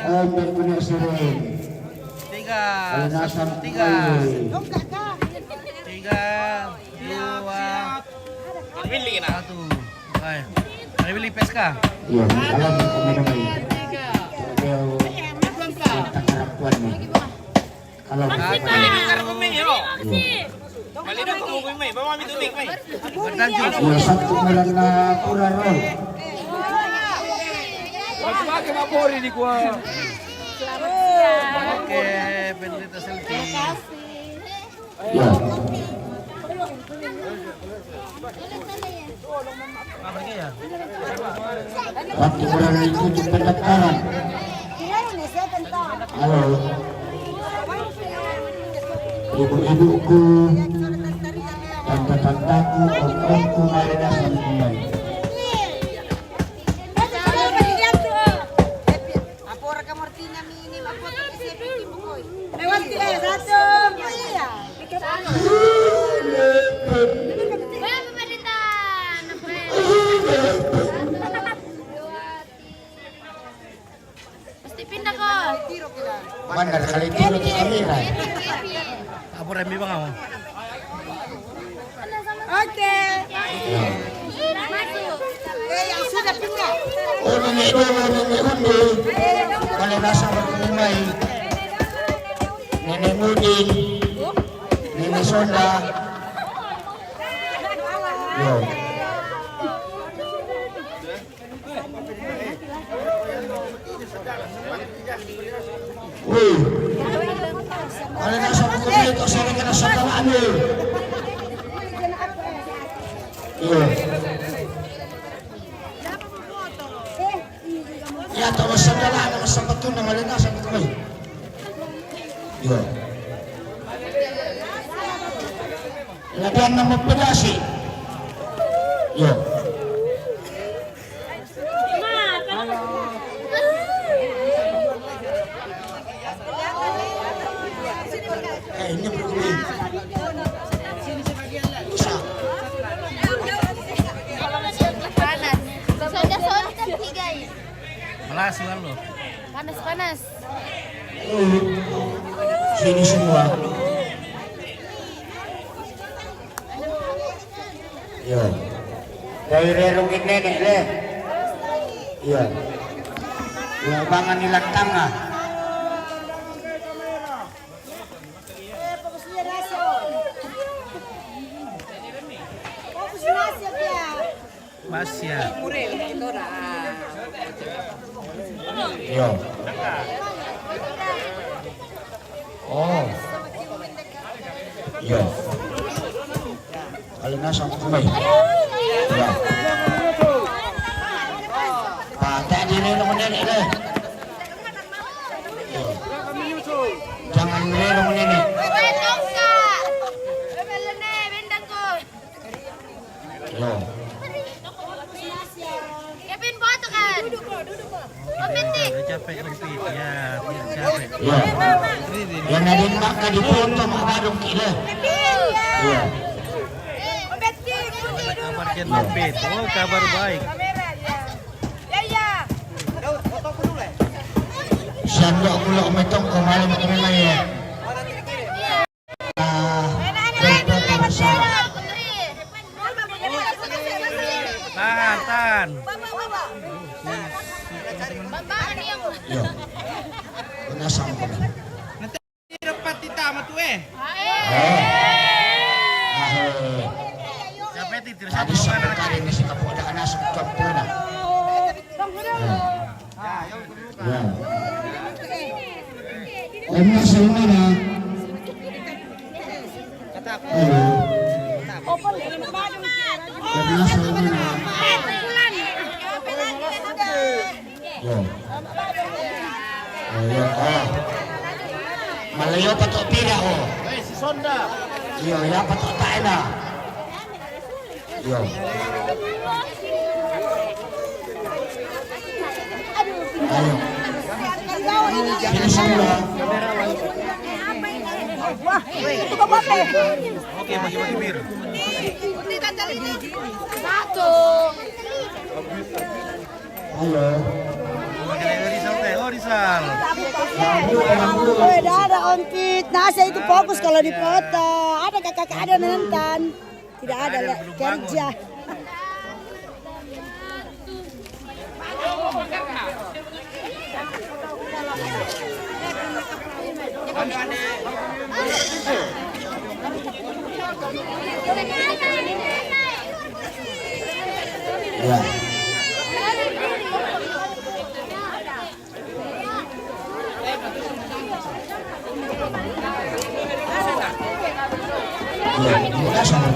Ombek punya siring. 3, 1, 3. 3, 2, 1. Ay, Maribili Peska. Iya, alam kami namai. Dia tak kerapuan ni. Kalau iya satu malam na pura roll. Oke, penderita selfie. Ya. Apa lagi ya? Waktu bulan itu di pendaftaran. Halo. Ibu-ibuku, tante-tantaku, om-omku, mari datang kembali. Mana kali tiro di kamera. Apa rembi bang kamu? Oke. Yang sudah pindah. Oh nenek undi. Kalau rasa berkumai. Nenek Mudin. Nenek Sonda. Yo. Wih, kalau nasa berkumai itu saya kena sakal ambil. Iya. Ya tahu saudara ada kesempatan nama lena sama kami. Iya. Lagian nama pedasi. Iya. Ini berkumai. Bisa. Malas kan lo? Panas. Sini semua. Iya. Dari rerungin nenek deh. Iya. Bangan nilang tangga. Masya. Iya. Oh. Iya. Kalau nasa kumay. Iya. Patah di relong nenek deh. Jangan relong nenek. Iya. Udah capek repeat ya, capek. Iya. Yang ada maka dipoto mak badung kita. Iya. Kabar kian repeat. Oh, kabar baik. Sandok mula umetong kemarin kemarin ya. Tahan. Yo. Nasang ko. Nanti dapat ditama tuh Capek titir Tadi sampai kali ini si kapok ada nasang campurna. Ya. Ini semua. Malayo patok pira ho. Si Sonda. Iya, ya patok taena. Iya. Ayo. Sini semua. Oke, bagi-bagi bir. Satu. Halo. Rizal teh, Rizal. Udah ada ontit. Nasa itu fokus kalau di foto. Ada kakak ada nonton. Tidak ada kerja. Ya. Ya, ini kasar.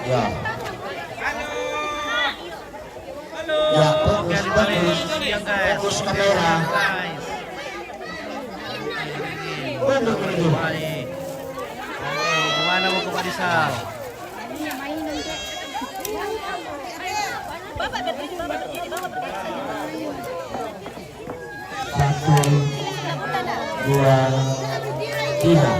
Ya. Ya, fokus, fokus kamera. Baik. Oke, gimana mau ke Padisal? Satu, dua, tiga.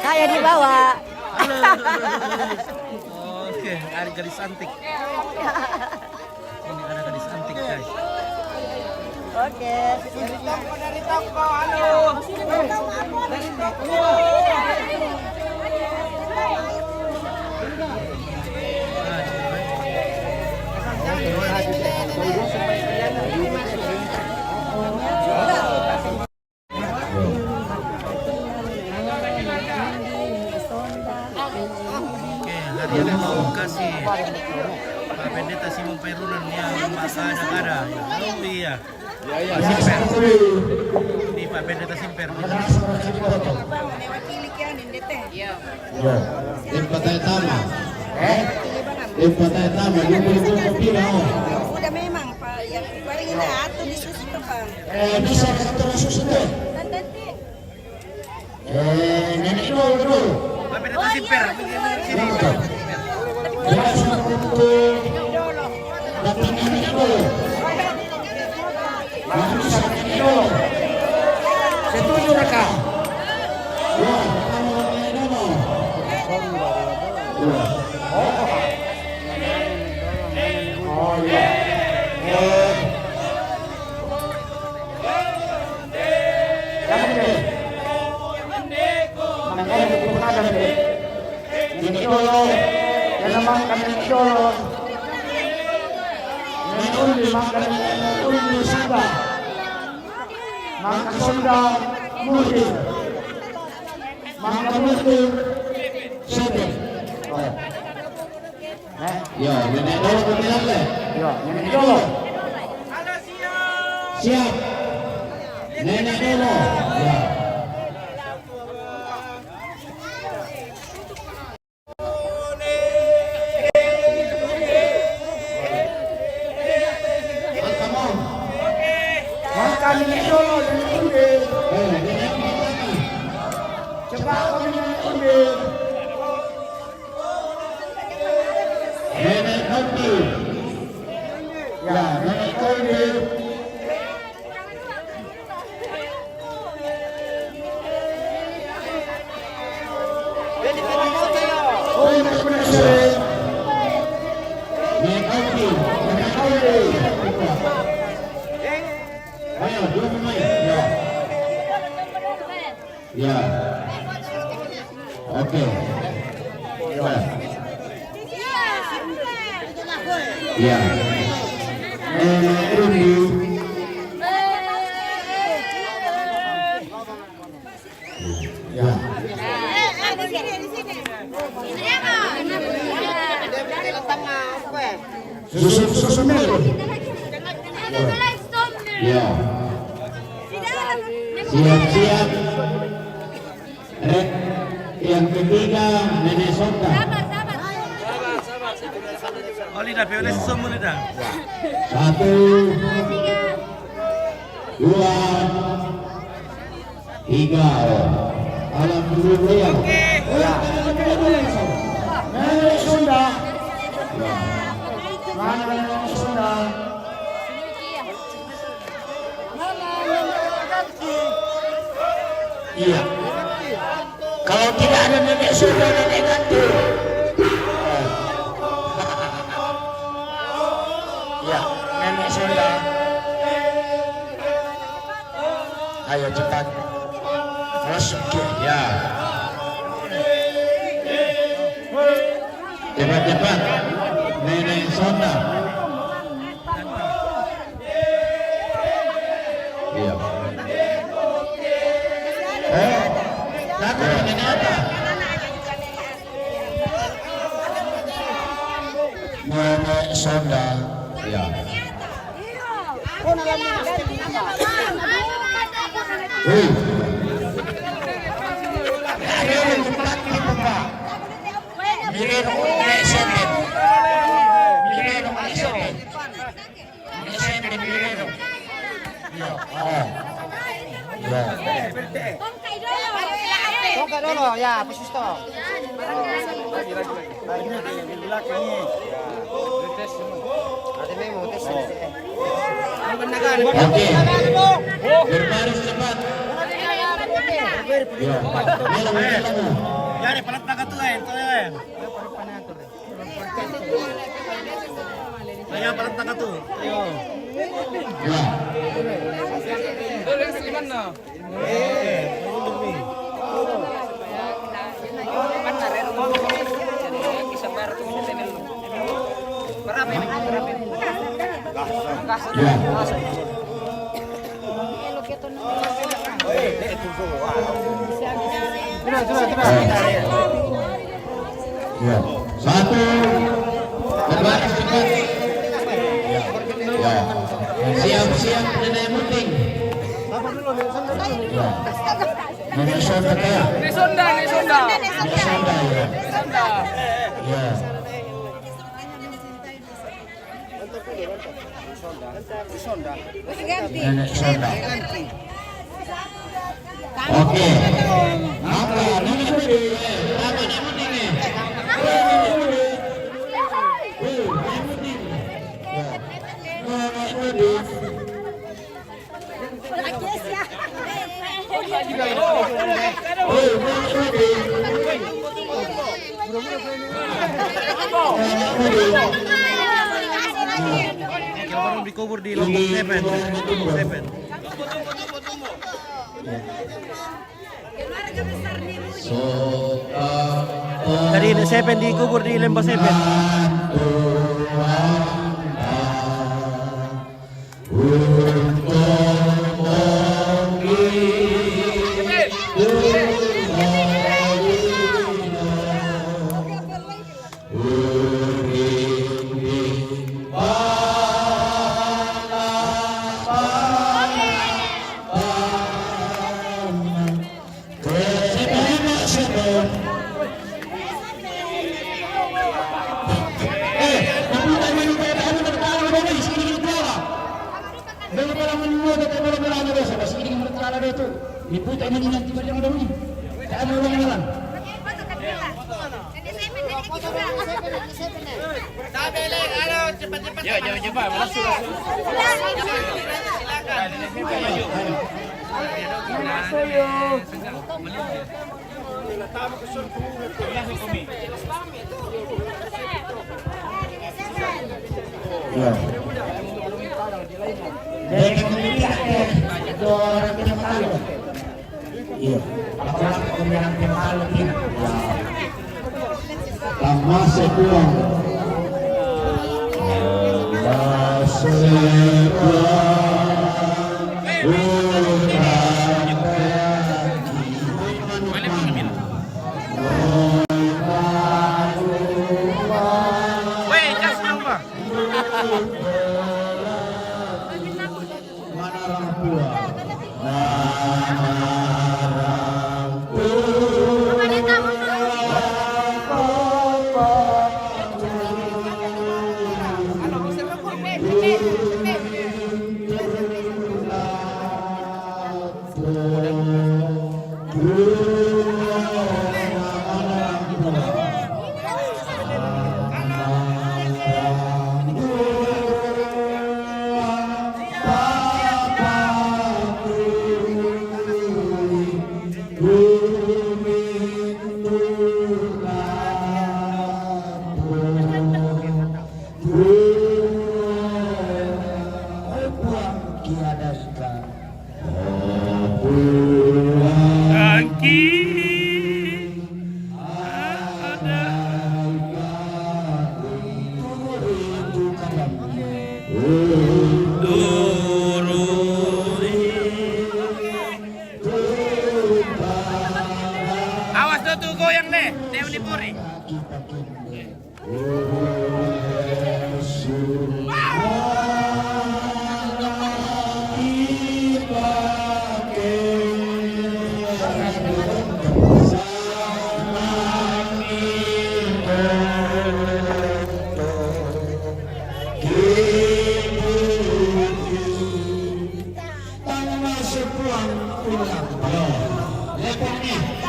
Saya dibawa. Oke, ada gadis antik. Ini ada gadis antik, guys. Oke. Dari toko, halo. Dari toko. Hari ini mau kasih Pak Pendeta Simon Pairunan yang ada. Oh iya. Simper. Ini Pak Pendeta Simper. Ya, Limpatai Tama. Limpatai Tama, dulu pila. Udah memang Pak, yang paling ini atau disusun Pak. Bisa kantor susun tuh. Nenek dulu. Pak Pendeta Simper. Sini. Ya, untuk datang nenek dulu. Bisa nenek dulu. Setuju mereka. Ya, kalau nenek dulu. Oh ya. Ini dulu, yang makan ini dulu. Yang undi makan undi sudah. Makan sudah mudi. Makan mudi sudah. Ya, nenek dulu berbilang deh. Ya, nenek dulu. Siap. Nenek dulu. Ya. Makan nenek dulu, nenek undi. Nenek makan. Coba kau nenek undi. Nenek undi. Ya, nenek undi. Oh, nenek undi. Nenek undi. Nenek undi. Ayo, dua pemain. Ya. Ya. Oke. Ya. Ya. Undi. Ya. Susun dulu. Ya. Siap-siap. Red yang ketiga Minnesota. Oh, lidah, Violet semua lidah. 1, 2, 3. Alhamdulillah. Minnesota. Mana Minnesota? Iya. Kalau tidak ada nenek Sunda, nenek ganti. Ya, nenek Sunda. Ayo cepat. Masuk ya. Cepat-cepat. Nenek Sunda. Iya. Lagu nenek apa? Nenek Sunda. Ya. Tongkat dulu ya, persis toh. Oke. Berbaris cepat. Ya. Ya, di palat tangga tuh kan, tuh kan. Ayo palat tangga tuh. Ayo. Ya. Ya. Ya. 1. Berbaris cepat. Ya. Siap-siap nenek penting. Ya. Nenek Sunda ya. Nenek Sunda. Nenek Sunda ya. Ya. Nenek Sunda. Oke. Apa? Nenek penting. Apa nenek penting? Kalau baru dikubur di Lombok Seven. Dari Seven dikubur di Lembah Seven. Diputar mengingat tiba yang dahulu. Tak ada orang jalan. Cepat masuk. Ya. Mereka memilih orang yang malu. Iya. Apalagi orang yang malu ini. Ya. Lama sebuang. Lama sebuang. Mana Kaki ada awas tuh goyang deh, dia menipuri.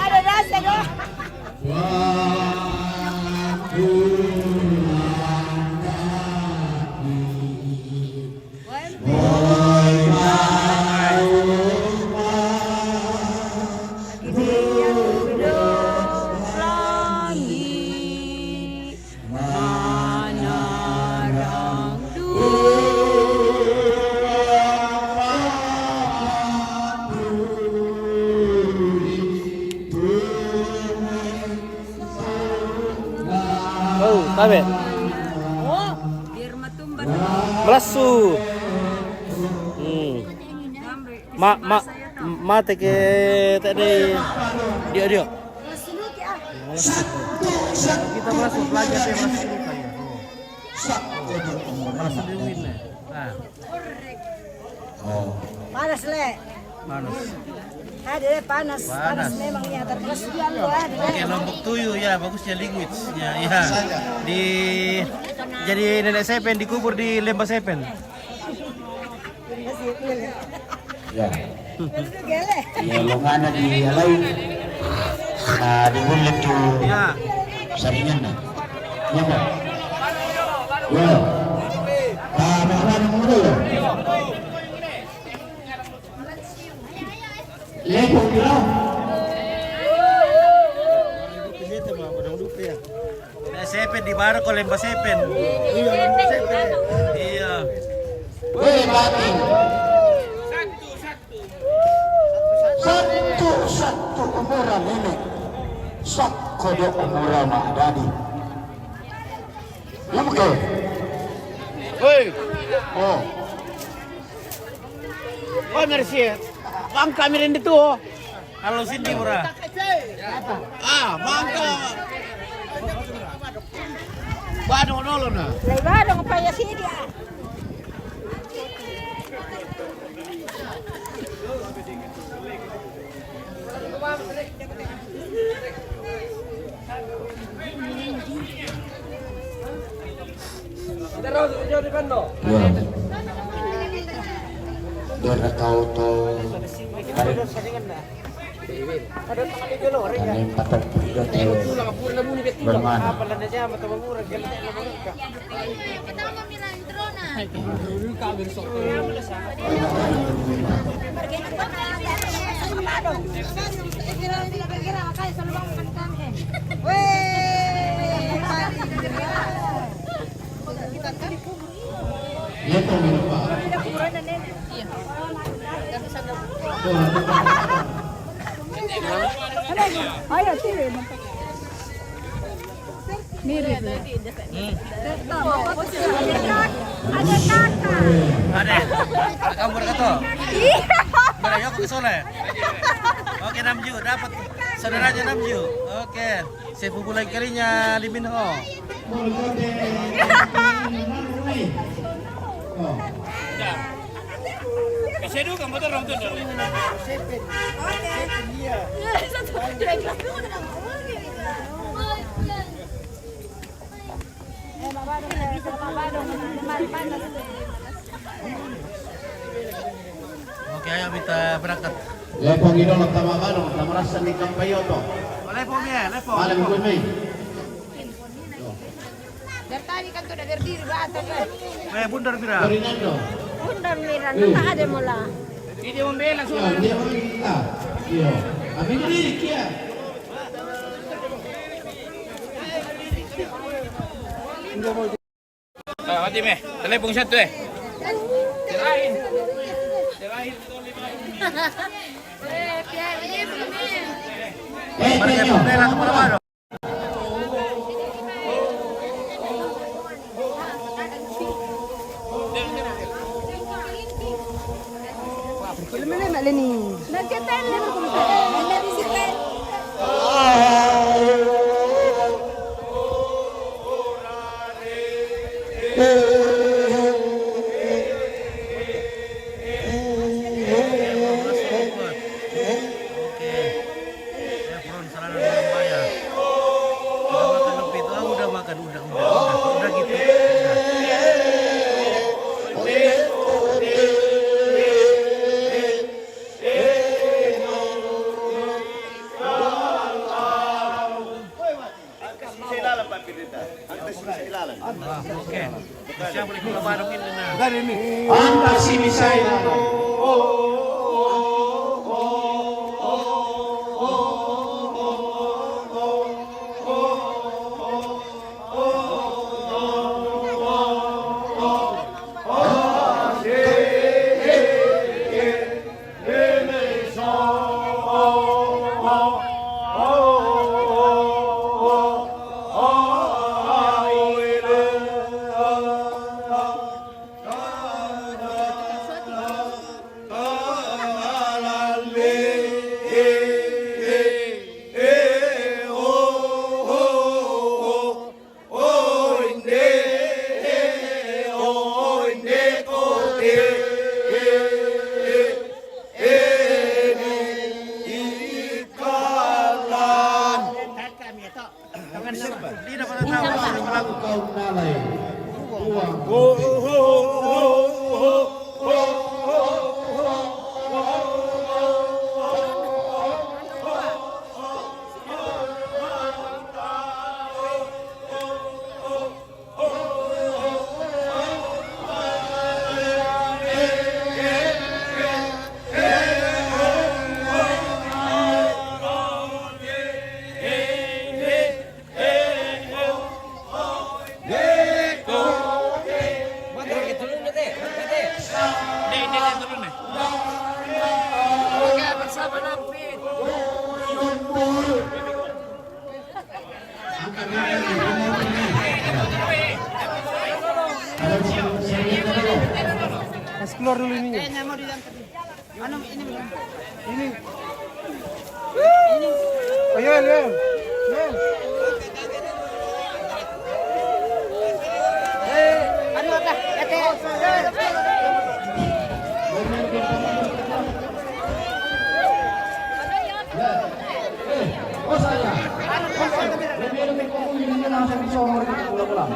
Ada rasa kok. Oh, tabe. Oh, biar matumba. Melasu. Mate ke tadi dia. Masunuki ah. Kita melasu belajar dia melasu luka ya. Melasu di win. Nah, Panas le. panas. Ada panas. Panas memang ya, terus dia lu ada. Oke, Lombok Tuyu ya, bagusnya language-nya ya. Di jadi nenek Sepen dikubur di Lembah Sepen. Ya. Gele. Ya longana di alai. Nah, di mulut tu Ya. saringan na. Ya Pak. Ya. Makan mulu ya. Lepong bilang. Nenek Sepen di Barako Lembah Sepen. Iya. Weh batin. Satu umurah nenek. Sakkodo umurah mak dadi. Ya betul. Woi, Oh. kau mersi. Bang kami ini tuh. Halo Cindy murah. Mangka. Bado nolo na. Lebar dong upaya sini dia. Ya. Dia tahu tahu. Kami patok bermana. Itu Pak. Ayo tiri. Mirip. Ada kakak. Ada. Kamu berkata. Iya. Mana yuk ke Sole. Oke 6 ju dapat saudaranya 6 ju. Oke. Saya pukulai kalinya di Minho. Saya dulu kamu orang tuh. Oke, ayo kita berangkat. Lepong ino ng tamamanong, namarasan ni Kampayoto. Lepo ya, lepo. Malam gulmay. Dari tadi kan tuh udah berdiri batas kan. Bundar bira. Ferdinando. Undang miran, tak ada mula. Ini membela Ya, dia kita. Iya. Abi diri kia. Tim telepon satu Sirain. Marca Pumela kemana mana? Nagkatala mo kung Udah gitu. Oke. Siapa boleh kita barengin ini? Anda si Misael. Tidak pernah tahu Kau nalai. Mas keluar dulu ininya. Ini. Ayo, ayo. Oh saya. Lebih kau ini langsung bisa ngomong pulang-pulang.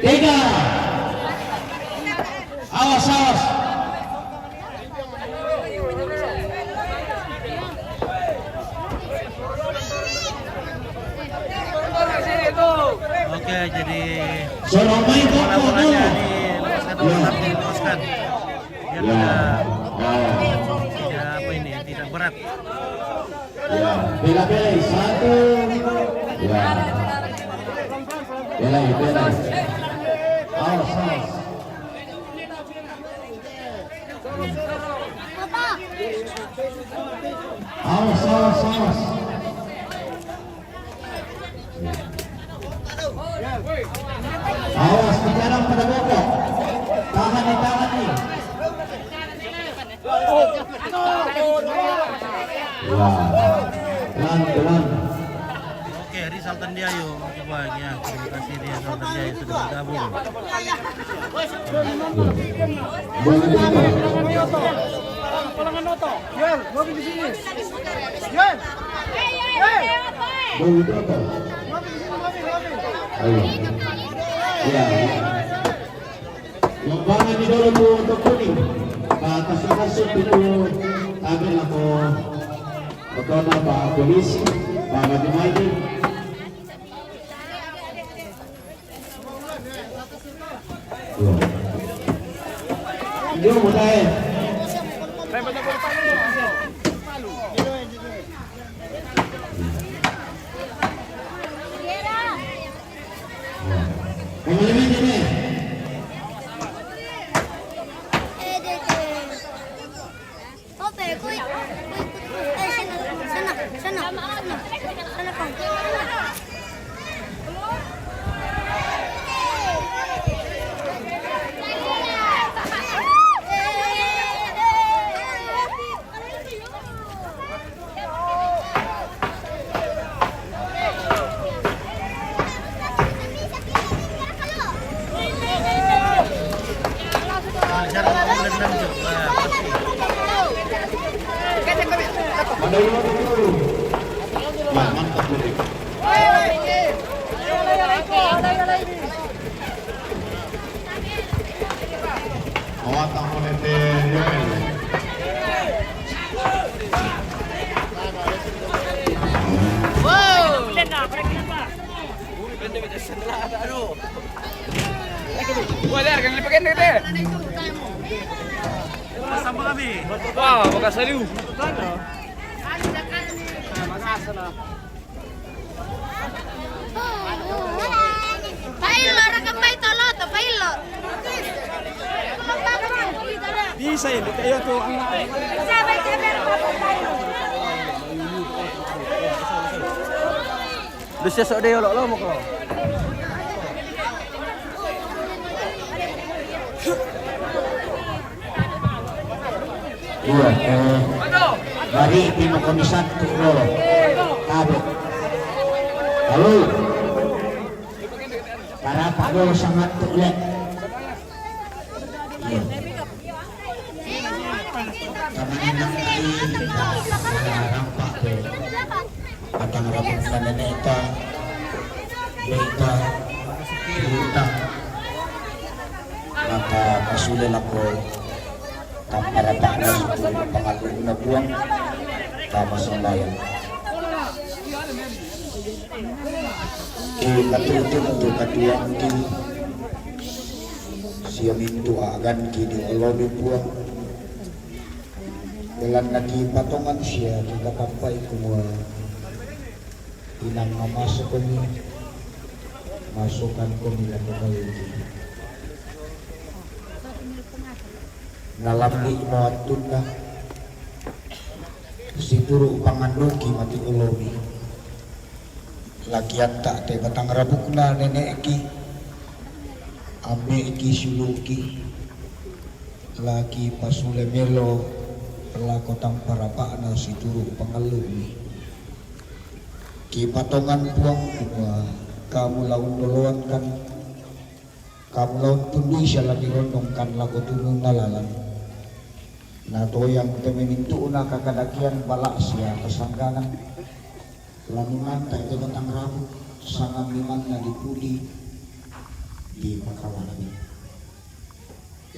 Tiga. Awas, awas. Oke, jadi Sorong main bola-bolanya dilepaskan biar tidak apa ini, tidak berat. Ya, bela-bela satu. Ya. Bela. Awas, awas. Awas. Awas, penjarang pada bokok. Tahan nih. Ya, pelan. Oke, Rizal Tandiayo coba ya. Terima kasih Rizal Tandiayo sudah bergabung. Yan, mobil di sini. Yan. Begitu apa? Mobil di sini, mobil. Ayo. Ya. Yang mana di dalam untuk kuning? Batas masuk itu tabel aku. Pagkona pa polis, para di Michael. Hindi mo tayo. Pemilihan ini. Wala, kang lipagan na ito. Saan ba kami? Wow, makasaliw. Pailo, rakambay tolot, pailo. Di saya kayo to ang Lucia sok dia lo mo ko. Iya, dari pinokomisan tulo. Tabi. Halo. Para palo sangat tulen. Iya. Kamanang kali rampak ke. Atang rabung sananeta. Beta. Beta. Maka kasulan ako para paano sa pangalong na buwang tama sa layan. Katutong ito katuwang ki siya minto agan ki di olono buwang dalan nagipatongan siya kikatampay kumwa inang mamasok ko niya masukan ko nila ko kayo ki nalamni mo atun na siguro panganuki mati ulomi lagian tak te batang rabuk na nenek ki ame ki suluki lagi pasule melo pelakotang parapa na siguro pangalumi ki patongan buang kuma kamu laun doloan kan kamu laun tundi siya lagi rondong kan lago tunong nalalan na to yang temenintu na kakadakian balak siya kasangganan lanunan tak ito batang rabu sangat limang na dipuli di Makawanabi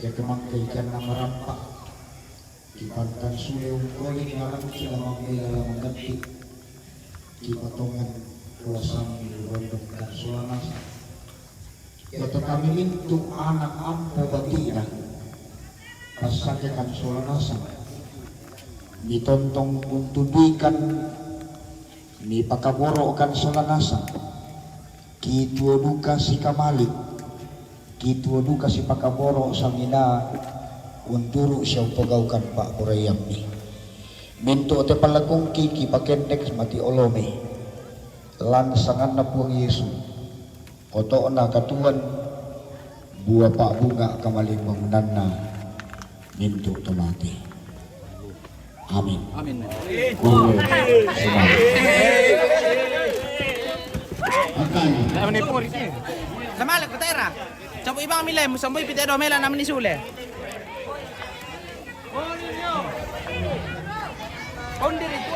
ya kemangkay ikan na marampak kipantan sulewang koling ngalang sila mamaya lang ganti kipatongan kuasang rondong dan sulanasa ya kami mintu anak ampo batina pasakikan sulanasa ditontong untudikan ni pakaborokan sulanasa kituo duka si kamalik kituo duka si pakaboro sa mina unturu siya upagaukan pak kurayam ni minto te palagong kiki pakendek mati olome lan sangan na buang Yesu oto na katuan buah pak bunga kamaling bangunan na minto tomate amin Amin. Lah menipu rite. Sama lek tera. Campo ibang milay mo samboy pite do mela namin ni sule. Ondir itu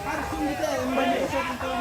Harus dite mbani ko sa to